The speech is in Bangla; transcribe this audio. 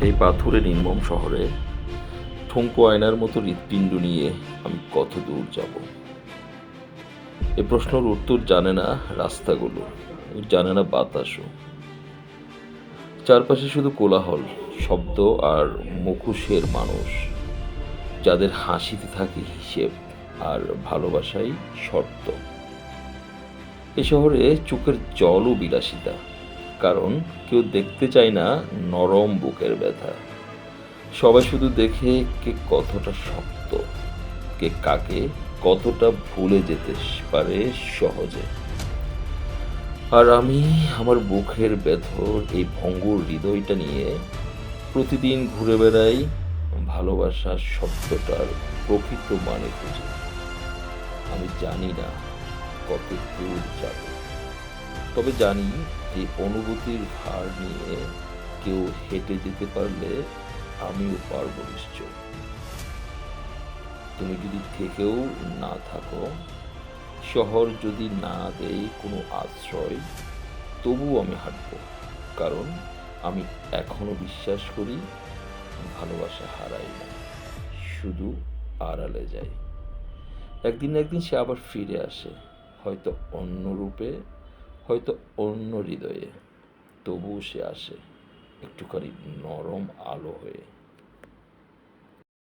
এই পাথুরে নির্মম শহরে ঠুনকো আয়নার মতো হৃৎপিণ্ড নিয়ে আমি কত দূর যাব? এ প্রশ্নের উত্তর জানে না রাস্তাগুলো, জানে না বাতাসও। চারপাশে শুধু কোলাহল, শব্দ আর মুখোশের মানুষ, যাদের হাসিতে থাকে হিসেব আর ভালোবাসাই শর্ত। এ শহরে চোখের জলও বিলাসিতা, কারণ কেউ দেখতে চায় না নরম বুকের ব্যথা। সবাই শুধু দেখে কে কতটা শক্ত, কে কাকে কতটা ভুলে যেতে পারে সহজে। আর আমি আমার বুকের ভেতর এই ভঙ্গুর হৃদয়টা নিয়ে প্রতিদিন ঘুরে বেড়াই ভালোবাসার শব্দটার প্রকৃত মানে খুঁজে। আমি জানি না কত দূর যাব, তবে জানি এই অনুভূতির ভার নিয়ে কেউ হেঁটে যেতে পারলে আমিও পারবো নিশ্চয়। তুমি যদি থেকেও না থাকো, শহর যদি না দেয় কোনো আশ্রয়, তবুও আমি হাঁটব, কারণ আমি এখনো বিশ্বাস করি ভালোবাসা হারায় না, শুধু আড়ালে যায়। একদিন না একদিন সে আবার ফিরে আসে, হয়তো অন্য রূপে, হয়তো অন্য হৃদয়ে, তবুও সে আসে একটুখানি নরম আলো হয়ে।